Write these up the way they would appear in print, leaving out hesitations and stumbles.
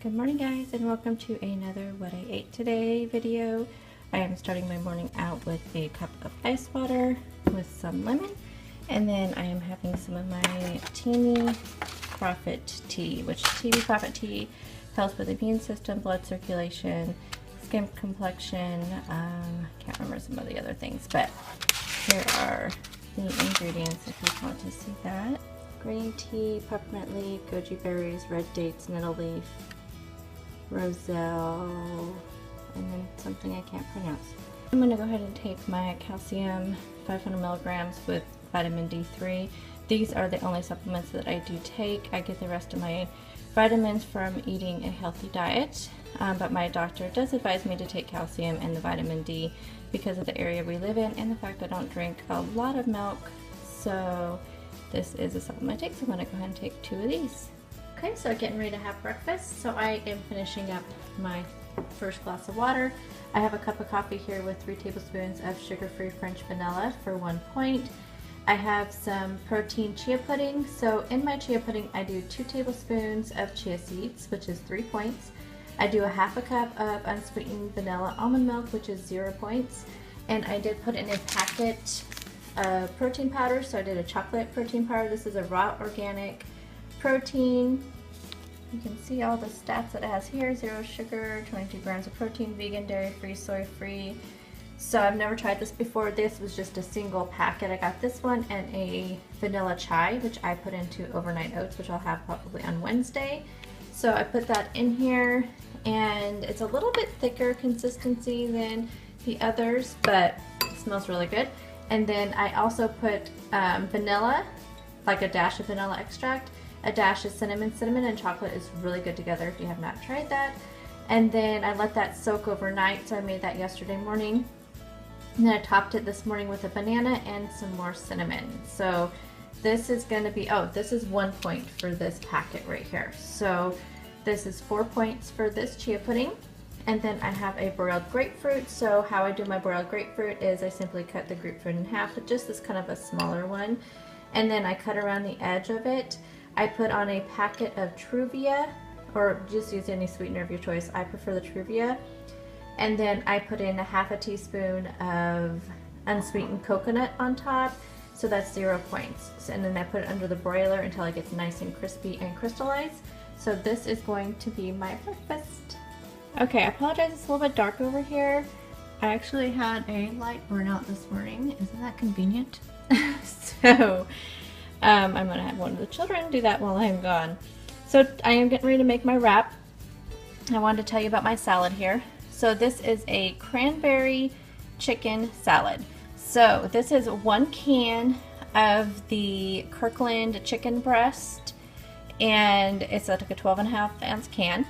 Good morning guys, and welcome to another what I ate today video. I am starting my morning out with a cup of ice water with some lemon, and then I am having some of my Teeny Profit tea, which Teeny Profit tea helps with immune system, blood circulation, skin complexion, can't remember some of the other things, but here are the ingredients if you want to see that. Green tea, peppermint leaf, goji berries, red dates, nettle leaf, roselle, and then something I can't pronounce. I'm going to go ahead and take my calcium 500 milligrams with vitamin D3. These are the only supplements that I do take. I get the rest of my vitamins from eating a healthy diet, but my doctor does advise me to take calcium and the vitamin D because of the area we live in and the fact I don't drink a lot of milk. So this is a supplement I take, so I'm going to go ahead and take 2 of these. Okay, so getting ready to have breakfast. So I am finishing up my first glass of water. I have a cup of coffee here with 3 tablespoons of sugar-free French vanilla for 1 point. I have some protein chia pudding. So in my chia pudding, I do 2 tablespoons of chia seeds, which is 3 points. I do a half a cup of unsweetened vanilla almond milk, which is 0 points. And I did put in a packet of protein powder. So I did a chocolate protein powder. This is a raw organic protein. You can see all the stats it has here: 0 sugar, 22 grams of protein, vegan, dairy-free, soy-free. So I've never tried this before. This was just a single packet. I got this one and a vanilla chai, which I put into overnight oats, which I'll have probably on Wednesday. So I put that in here, and it's a little bit thicker consistency than the others, but it smells really good. And then I also put vanilla, like a dash of vanilla extract, a dash of cinnamon. Cinnamon and chocolate is really good together if you have not tried that. And then I let that soak overnight, so I made that yesterday morning. And then I topped it this morning with a banana and some more cinnamon. So this is going to be, oh, this is 1 point for this packet right here. So this is 4 points for this chia pudding. And then I have a broiled grapefruit. So how I do my broiled grapefruit is I simply cut the grapefruit in half, but just this kind of a smaller one. And then I cut around the edge of it. I put on a packet of Truvia, or just use any sweetener of your choice. I prefer the Truvia. And then I put in a half a teaspoon of unsweetened coconut on top. So that's 0 points. So, and then I put it under the broiler until it gets nice and crispy and crystallized. So this is going to be my breakfast. Okay, I apologize, it's a little bit dark over here. I actually had a light burnout this morning. Isn't that convenient? So I'm going to have one of the children do that while I'm gone. So I am getting ready to make my wrap. I wanted to tell you about my salad here. So this is a cranberry chicken salad. So this is 1 can of the Kirkland chicken breast, and it's like a 12.5-ounce can,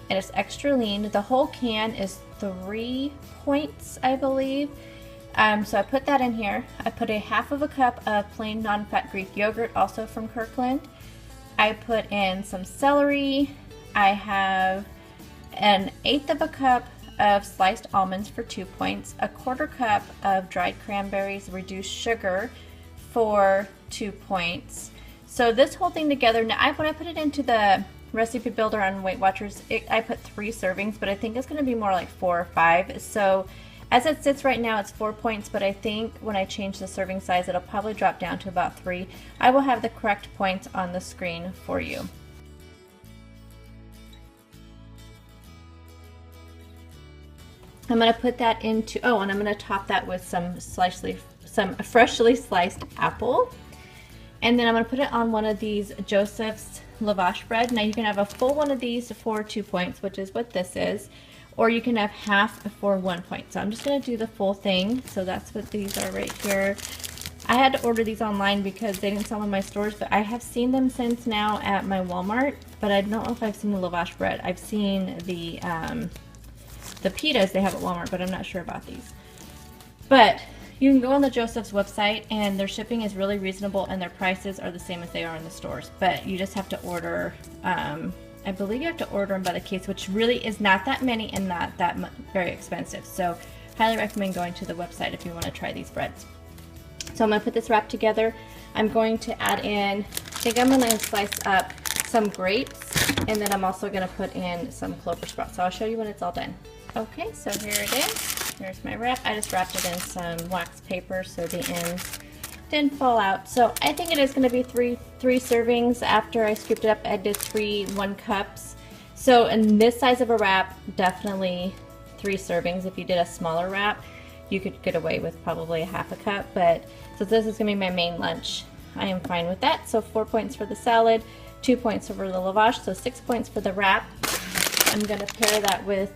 and it's extra lean. The whole can is 3 points, I believe. So I put that in here. I put a half of a cup of plain non-fat Greek yogurt, also from Kirkland. I put in some celery. I have 1/8 of a cup of sliced almonds for 2 points, a 1/4 cup of dried cranberries, reduced sugar for 2 points. So this whole thing together, now when I put it into the recipe builder on Weight Watchers, I put 3 servings, but I think it's going to be more like 4 or 5. So as it sits right now, it's 4 points, but I think when I change the serving size, it'll probably drop down to about 3. I will have the correct points on the screen for you. I'm going to put that into, oh, and I'm going to top that with some freshly sliced apple. And then I'm going to put it on one of these Joseph's lavash bread. Now you can have a full one of these for 2 points, which is what this is, or you can have half for 1 point. So I'm just going to do the full thing. So that's what these are right here. I had to order these online because they didn't sell in my stores, but I have seen them since now at my Walmart, but I don't know if I've seen the lavash bread. I've seen the pitas they have at Walmart, but I'm not sure about these. But you can go on the Joseph's website, and their shipping is really reasonable, and their prices are the same as they are in the stores. But you just have to order, I believe you have to order them by the case, which really is not that many and not that very expensive. So highly recommend going to the website if you want to try these breads. So I'm going to put this wrap together. I'm going to add in, I think I'm going to slice up some grapes, and then I'm also gonna put in some clover sprouts. So I'll show you when it's all done. Okay, so here it is. Here's my wrap. I just wrapped it in some wax paper so the ends didn't fall out. So I think it is gonna be three servings. After I scooped it up, I did 3 1-cups. So in this size of a wrap, definitely 3 servings. If you did a smaller wrap, you could get away with probably a half a cup, but since this is gonna be my main lunch, I am fine with that. So 4 points for the salad, 2 points for the lavash, so 6 points for the wrap. I'm gonna pair that with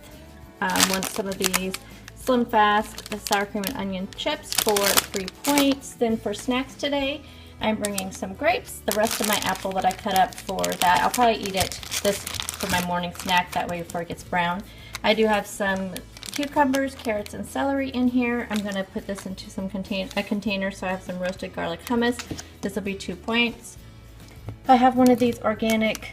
some of these Slim Fast sour cream and onion chips for 3 points. Then for snacks today, I'm bringing some grapes. The rest of my apple that I cut up for that, I'll probably eat this for my morning snack, that way before it gets brown. I do have some cucumbers, carrots, and celery in here. I'm going to put this into a container, so I have some roasted garlic hummus. This will be 2 points. I have one of these organic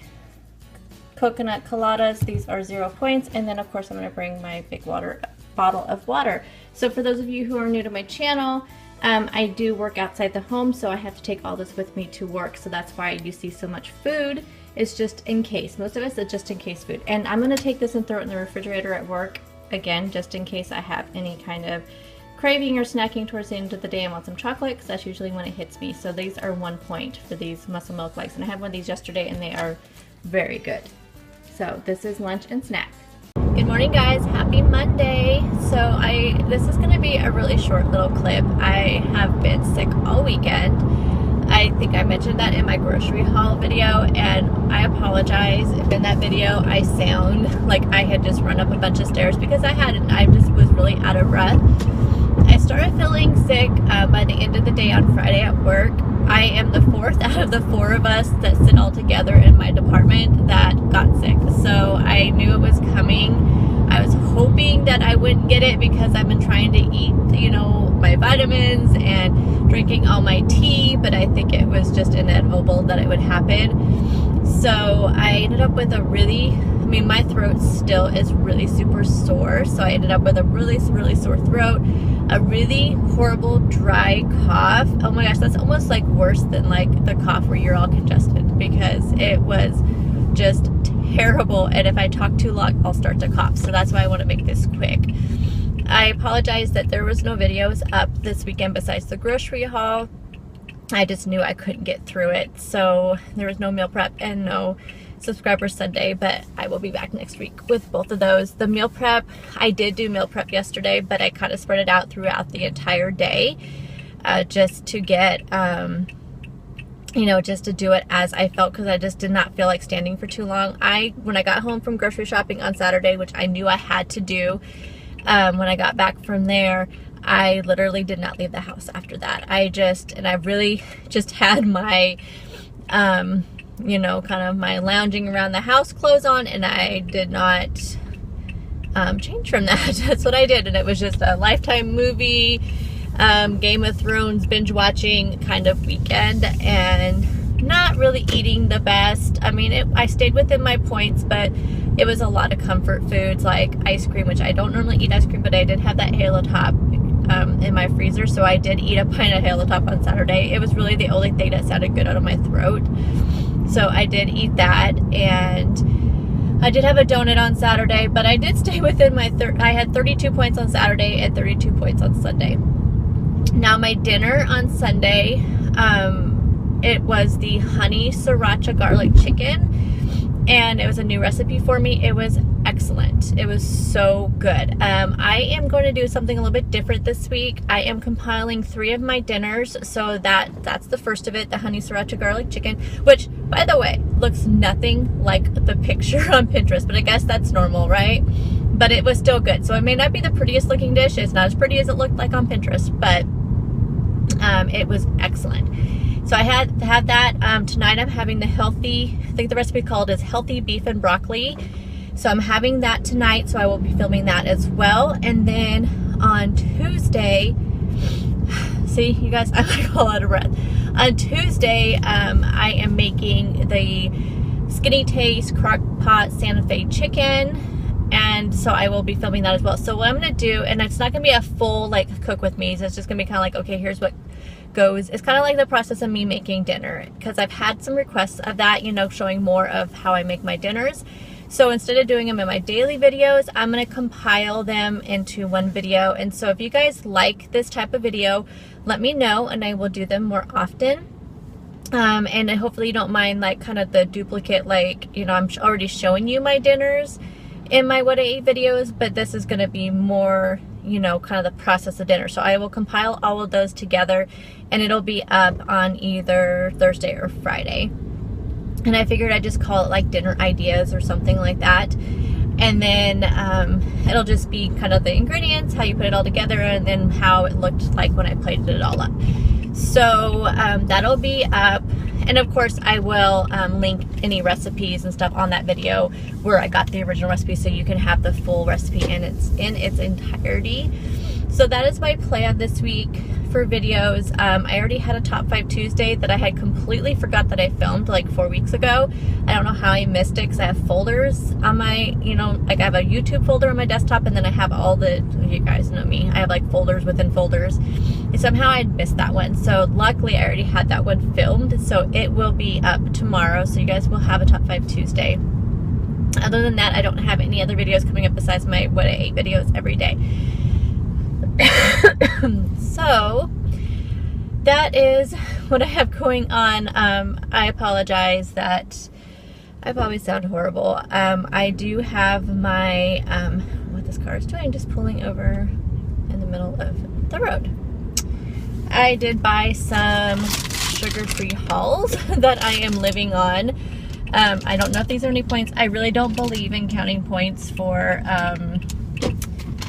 coconut coladas. These are 0 points. And then of course I'm going to bring my big bottle of water. So for those of you who are new to my channel, I do work outside the home, so I have to take all this with me to work. So that's why you see so much food. It's just in case. Most of us are just in case food. And I'm going to take this and throw it in the refrigerator at work. Again, just in case I have any kind of craving or snacking towards the end of the day and want some chocolate, because that's usually when it hits me. So these are 1 point for these muscle milk legs, and I had one of these yesterday and they are very good. So this is lunch and snack. Good morning, guys. Happy Monday. So this is going to be a really short little clip. I have been sick all weekend. I think I mentioned that in my grocery haul video, and I apologize if in that video I sound like I had just run up a bunch of stairs, because I just was really out of breath. I started feeling sick by the end of the day on Friday at work. I am the 4th out of the 4 of us that sit all together in my department that got sick. So I knew it was coming. I was hoping that I wouldn't get it because I've been trying to eat, my vitamins and drinking all my tea, but I think it was just inevitable that it would happen. So I ended up with my throat still is really super sore. So I ended up with a really, really sore throat, a really horrible dry cough. Oh my gosh, that's almost like worse than like the cough where you're all congested, because it was just terrible. And if I talk too long, I'll start to cough. So that's why I want to make this quick. I apologize that there was no videos up this weekend besides the grocery haul. I just knew I couldn't get through it. So there was no meal prep and no subscriber Sunday, but I will be back next week with both of those. The meal prep, I did do meal prep yesterday, but I kind of spread it out throughout the entire day, just to get, just to do it as I felt, because I just did not feel like standing for too long. When I got home from grocery shopping on Saturday, which I knew I had to do, when I got back from there, I literally did not leave the house after that. I really just had my, kind of my lounging around the house clothes on, and I did not change from that. That's what I did, and it was just a Lifetime movie, Game of Thrones binge watching kind of weekend, and not really eating the best. I stayed within my points, but it was a lot of comfort foods like ice cream, which I don't normally eat ice cream, but I did have that Halo Top in my freezer, so I did eat a pint of Halo Top on Saturday. It was really the only thing that sounded good out of my throat, so I did eat that. And I did have a donut on Saturday, but I did stay within my I had 32 points on Saturday and 32 points on Sunday. Now my dinner on Sunday, it was the honey sriracha garlic chicken, and it was a new recipe for me. It was excellent. It was so good. I am going to do something a little bit different this week. I am compiling 3 of my dinners, so that's the first of it, the honey sriracha garlic chicken, which, by the way, looks nothing like the picture on Pinterest, but I guess that's normal, right? But it was still good. So it may not be the prettiest looking dish. It's not as pretty as it looked like on Pinterest, but it was excellent. So I had that. Tonight I'm having the healthy, I think the recipe called is healthy beef and broccoli. So I'm having that tonight, so I will be filming that as well. And then on Tuesday, see you guys, I'm like all out of breath. On Tuesday, I am making the Skinny Taste Crock Pot Santa Fe chicken. And so I will be filming that as well. So what I'm going to do, and it's not going to be a full like cook with me, so it's just going to be kind of like, okay, here's what goes. It's kind of like the process of me making dinner, because I've had some requests of that, you know, showing more of how I make my dinners. So instead of doing them in my daily videos, I'm going to compile them into one video. And so if you guys like this type of video, let me know and I will do them more often. And hopefully you don't mind like kind of the duplicate, like, you know, I'm already showing you my dinners in my what I ate videos, but this is going to be more, you know, kind of the process of dinner. So I will compile all of those together and it'll be up on either Thursday or Friday. And I figured I'd just call it like dinner ideas or something like that. And then it'll just be kind of the ingredients, how you put it all together, and then how it looked like when I plated it all up. So that'll be up. And of course I will link any recipes and stuff on that video where I got the original recipe, so you can have the full recipe in its entirety. So that is my plan this week for videos. I already had a Top 5 Tuesday that I had completely forgot that I filmed like 4 weeks ago. I don't know how I missed it, because I have folders on my, you know, like I have a YouTube folder on my desktop, and then I have all the, you guys know me, I have like folders within folders. And somehow I missed that one. So luckily I already had that one filmed, so it will be up tomorrow. So you guys will have a Top 5 Tuesday. Other than that, I don't have any other videos coming up besides my what I ate videos every day. So that is what I have going on. I apologize that I probably sound horrible. I do have my what this car is doing, just pulling over in the middle of the road. I did buy some sugar-free Halls that I am living on. I don't know if these are any points. I really don't believe in counting points for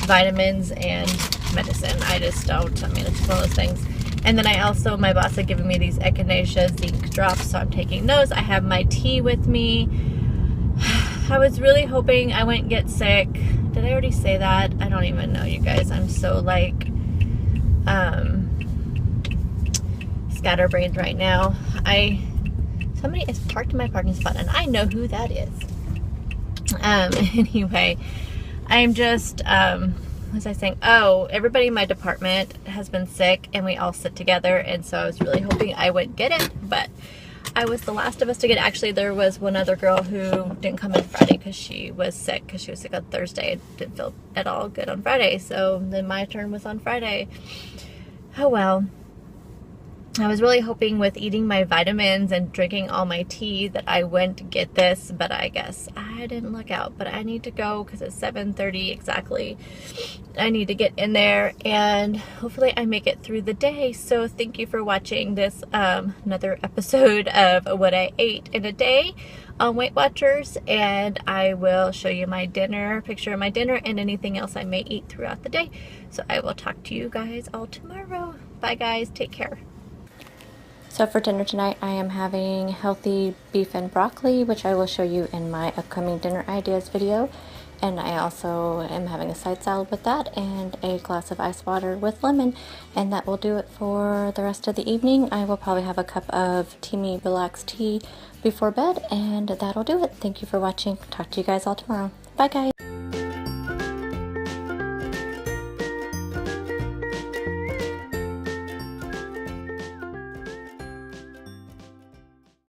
vitamins and medicine. I just don't. I mean, it's one of those things. And then I also, my boss had given me these echinacea zinc drops, so I'm taking those. I have my tea with me. I was really hoping I wouldn't get sick. Did I already say that? I don't even know, you guys. I'm so like scatterbrained right now. Somebody is parked in my parking spot and I know who that is. Anyway, I'm just what was I saying? Oh, everybody in my department has been sick and we all sit together, and so I was really hoping I wouldn't get it, but I was the last of us to get it. Actually, there was one other girl who didn't come in Friday because she was sick on Thursday. It didn't feel at all good on Friday, so then my turn was on Friday. Oh well. I was really hoping with eating my vitamins and drinking all my tea that I wouldn't get this, but I guess I didn't look out. But I need to go because it's 7:30 exactly. I need to get in there and hopefully I make it through the day. So thank you for watching this another episode of what I ate in a day on Weight Watchers, and I will show you my dinner, picture of my dinner, and anything else I may eat throughout the day. So I will talk to you guys all tomorrow. Bye guys, take care. So for dinner tonight, I am having healthy beef and broccoli, which I will show you in my upcoming dinner ideas video. And I also am having a side salad with that and a glass of ice water with lemon. And that will do it for the rest of the evening. I will probably have a cup of Teamy Relaxed tea before bed, and that'll do it. Thank you for watching. Talk to you guys all tomorrow. Bye guys.